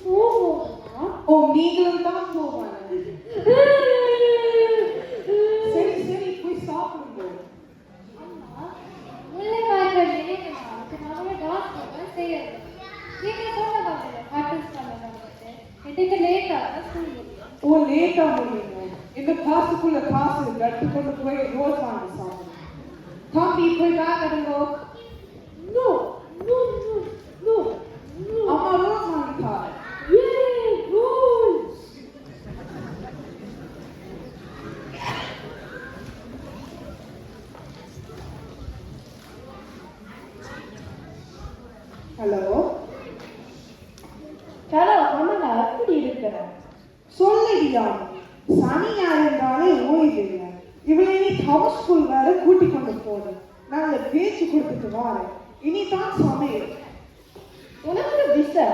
ஓ நீங்களும் தான் போவாங்க. சரி சரி போய் சாப்பிடுங்க. முள்ளைவாய்க்கால் நினைக்கலாம். அதனால டாக்டர் செய்யறது. நீங்க சொல்ல பாருங்க. காட்டுஸ் பண்ணலாம். இதுக்கு லேட்டா ஸ்கூல். ஓ லேட்டா முடியுங்க. இந்த காசுக்குள்ள காசு கட்டு கொண்டு போய் ரோஸ் வாங்கி சாப்பிடுங்க. தம்பி போய் வாங்குறோ. No no no no. அம்மா ரோஸ் வாங்கிட்டா. ஹலோ சரோ அம்மா எப்படி இருக்கிற? சொல்லிடியா சனி ஞாயிறுனாலே ஓய்வு இல்லை. இவளை நீ ஹவுஸ் ஸ்கூல் வேற கூட்டி கொண்டு போறேன். நான் பேச்சு கொடுத்துட்டு வரேன். இனிதான் சமையல். உனக்கு விச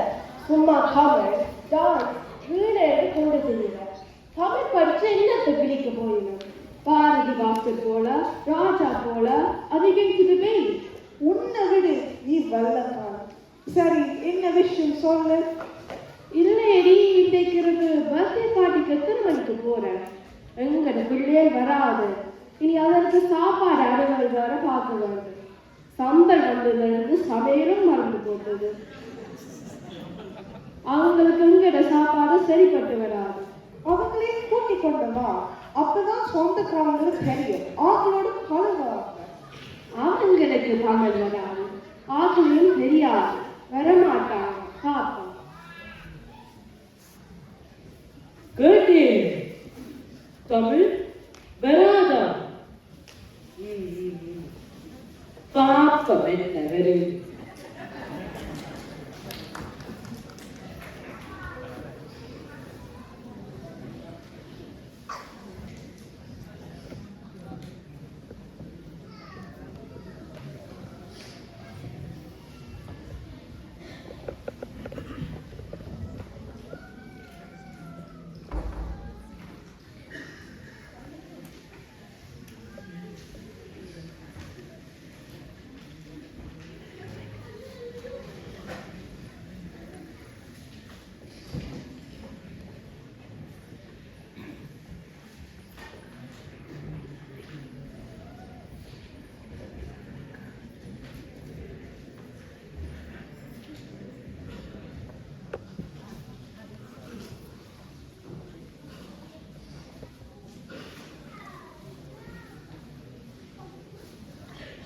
சும்மா தமிழ் டான்ஸ் வீடு கொண்டு தெரியுற. தமிழ் படிச்சு என்னத்தை பிடிக்க போயிடும்? பாரதி வாசல் போல ராஜா போல அதிகரிக்குதுவே. உன்னை விடு நீ வல்லக்கான. சரி என்ன விஷயம் சொல்லு. இல்லையடி இன்றைக்கு பர்த்டே பார்ட்டிக்கு எத்தனை மணிக்கு போறேன்? எங்கட பிள்ளையே வராது. இனி அதற்கு சாப்பாடு அலுவல் வர பார்க்க வேண்டும். சம்பல் வந்ததுலேருந்து சமையலும் மறந்து போட்டது. அவங்களுக்கு எங்கட சாப்பாடு சரிப்பட்டு வராது. அவங்களையும் கூட்டி கொண்டு வா. அப்பதான் சொந்தக்காரங்களுக்கு தெரியும். ஆக்களோட பழகுவாங்க. அவங்களுக்கு தமிழ் வராது. ஆக்களையும் தெரியாது. வரமாட்டாங்க. பார்ப்போம். கேட்டேன் தமிழ் வராதா? பாப்பம் என்ன வருது.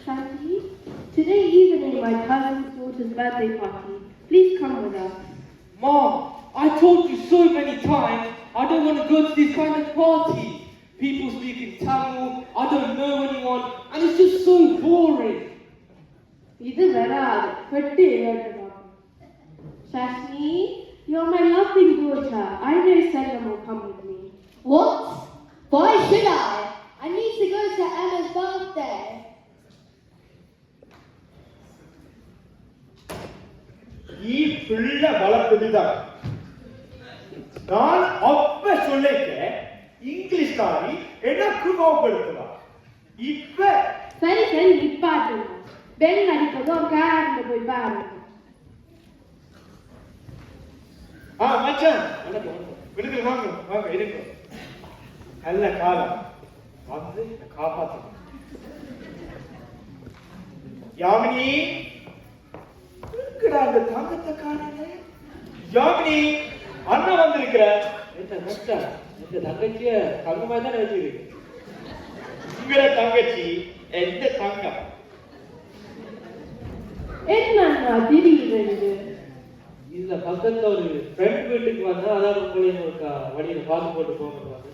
Santi, today evening my cousin's daughter's birthday party. Please come with us. Mom, I told you so many times I don't want to go to this kind of party. People speak in Tamil, I don't know anyone, and it's just so boring. இது வராது. பெட்டி ஏற்றணும். Shashni, you're my loving daughter. I know Seldom will come with me. What? Why should I? I need to go to Emma's birthday. ಈ பிள்ள வளர்த்ததுதான். நான் அப்ப சொல்லிக்க இங்கிலீஷ்காரி எனக்கு கோபப்படுத்துவா. இப்ப சரி சரி நிப்பாட்டுங்க. பெல் அடிப்பதும் கார்ல போய் பாருங்க. மச்சான் விடுதல் வாங்க வாங்க இருக்கு. நல்ல காலம் வந்து காப்பாத்து. யாமினி அந்த தங்கத்தை காணல. யாமினி அண்ணன் வந்திருக்கிற. என்ன மச்சான், இந்த தங்கச்சிய தங்கமா தான் வச்சிருக்கு. உங்கள தங்கச்சி எந்த தங்கம்? என்னன்னா திடீர்னு இதுல பக்கத்துல ஒரு ஃப்ரெண்ட் வீட்டுக்கு வந்தா அதான் உங்களையும் ஒரு வழியில பார்த்து போட்டு போகிறாங்க.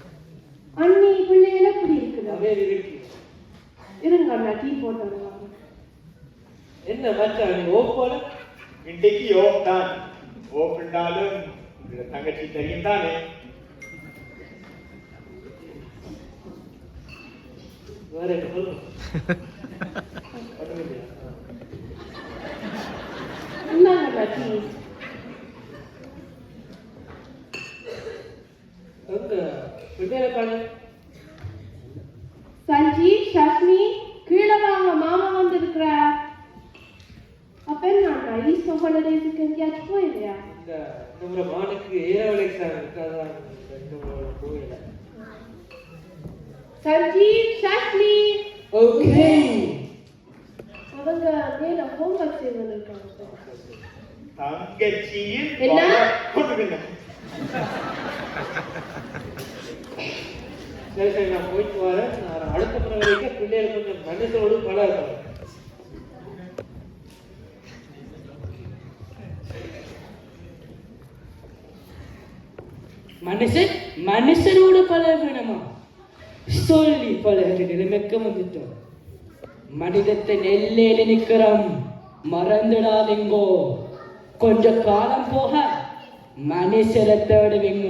அண்ணி பிள்ளைகள் எப்படி இருக்குது? அதே இருக்கு. இருங்க அண்ணா டீ போட்டு வருவாங்க. என்ன மச்சான் நீ ஓப்போல? இன்றைக்கு ஓப் தான். ஓப்னாலும் தங்கச்சி தெரியும் தானே. வேற என்ன சொல்லுங்க. இந்தாங்க டீ. சஞ்சீவ், ஷஷ்மி, கீழே வாங்க, மாமா வந்திருக்கிறார். அப்ப என்ன ஈஸ்டர் ஹாலிடேஸுக்கு எங்கேயாச்சும் போயிலையா? இந்த முறை மானுக்கு ஏரவல் எக்ஸாம் இருக்காதான் இந்த முறை போகல. சஞ்சீவ், ஷாஸ்மி, ஓகே. அவங்க மேல ஹோம்வொர்க் செய்வது இருக்காங்க. தங்கச்சியின் என்ன? கொண்டுங்க. சரி சரி, நான் போயிட்டு வரேன். நான் அடுத்த முறை வரைக்கும் பிள்ளைகள் கொஞ்சம் மனுஷனோடு பழகணும். மனுஷனோட பழக வேணுமா? சொல்லி பழகிற நிலைமைக்கு வந்துட்டோம். மனிதத்தின் எல்லையில நிக்கிறோம், மறந்துடாதீங்கோ. கொஞ்ச காலம் போக மனுஷரை தேடுவீங்க.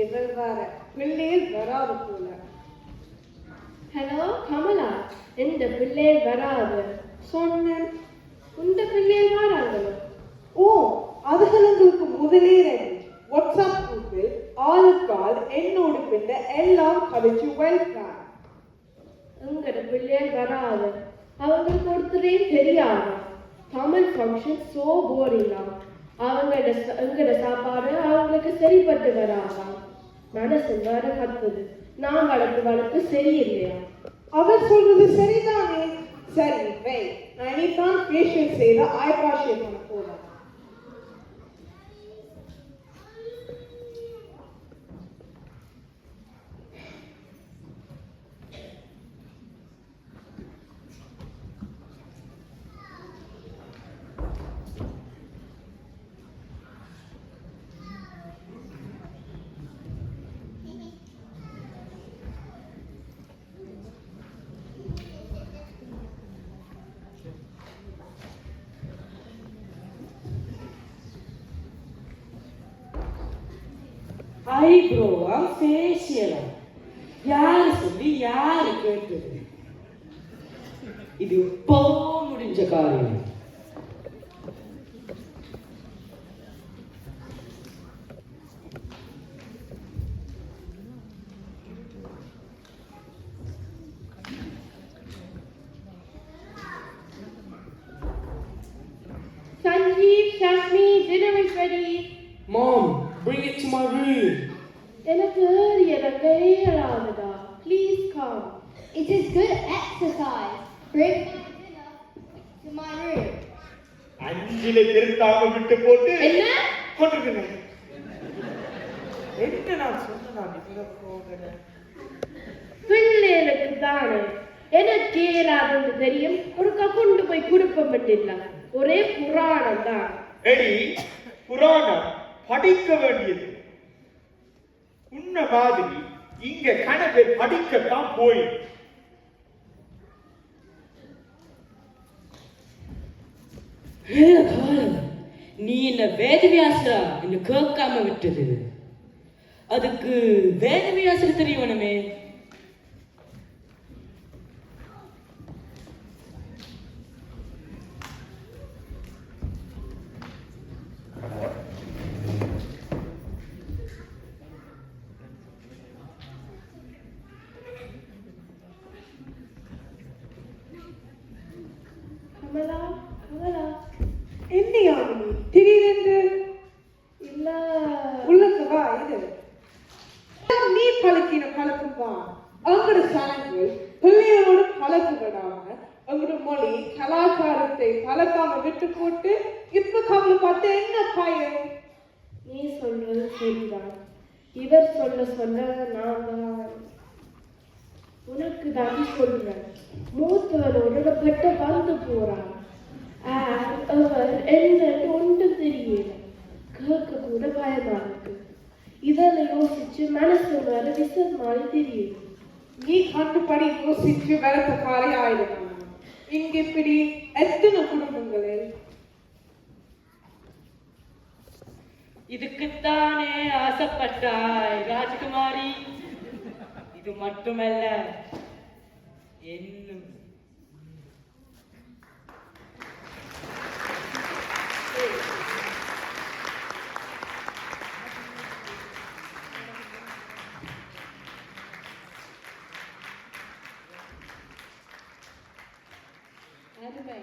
இவள் வேற பிள்ளைகள் வராது போல. ஹலோ கமலா, இந்த பிள்ளைகள் வராது சொன்னேன். இந்த பிள்ளைகள் வராங்களோ? ஓ, அதுகளுங்களுக்கு முதலே ரெடி. வாட்ஸ்அப் குரூப்பில் ஆளுக்கால் என்னோட பின்ன எல்லாம் கழிச்சு வெல்கம். எங்கட பிள்ளைகள் வராது. அவங்களுக்கு ஒருத்தரே தெரியாது. தமிழ் ஃபங்க்ஷன் சோ போரிங்கா. எங்கட சாப்பாடு அவங்களுக்கு சரிப்பட்டு வராதான். மனசு வர கத்துது. நான் வளர்ப்பு சரியில்லையா? அவர் சொல்றது சரிதானே. சரி வை, நான் இனிதான் ஃபேஷியல் செய்த ஐப்ரோ ஷேப் பண்ண போறேன். ஐப்ரோவா ஃபேஷியலா? யாரு சொல்லி யாரு கேட்டது? இது இப்போ முடிஞ்ச காரியம். Sanjeev, Shashmi, dinner is ready. Mom, bring it to my room. எனக்கு ஏறியறங்க ஏறாதுடா. Please come. It is good exercise. Bring my dinner to my room. அஞ்சில திருத்தாம விட்டு போட்டு என்ன? கொண்டிருக்கேன். என்ன நான் சொன்னேன் இப்ப போகிறேன். பிள்ளைகளுக்கு தானே எனக்கு ஏறாதுன்னு தெரியும். ஒருக்கா கொண்டு போய் குடுப்ப மாட்டில்ல. ஒரே புராணம் தான். எடி புராணம் படிக்க வேண்டியது. உன்ன மாதிரி இங்க கணக்கு படிக்கத்தான் போய் காலம் நீ என்ன வேதவியாசரா என்ன கேட்காம விட்டது. அதுக்கு வேதவியாசர் தெரியவனுமே. கமலா, கமலா. என்னையா நீ திடீரென்று இல்ல, உள்ளுக்கு வா. இது நீ பழக்கின பழக்கம் தான். அவங்களோட சடங்கு பிள்ளைகளோடு பழக்க விடாம அவங்களோட மொழி கலாச்சாரத்தை பழக்காம விட்டு போட்டு இப்ப கவலை பார்த்து என்ன பயன்? நீ சொல்றது சரிதான். இவர் சொல்ல சொல்ல நான் தான் உனக்கு தான் சொல்றேன். மூத்தவரோட பெட்ட வந்து போறான். அவர் என்ன ஒன்று தெரியல. கேட்க கூட பயமா இருக்கு. இதெல்லாம் யோசிச்சு மனசு வர விசல் மாதிரி தெரியுது. நீ கண்டுபடி யோசிச்சு வேலைக்காரி ஆயிடுவாங்க. இங்க இப்படி எத்தனை குடும்பங்களில் இதுக்குத்தானே ஆசைப்பட்டாய் ராஜகுமாரி? இது மட்டுமல்ல, இன்னும் அருமை.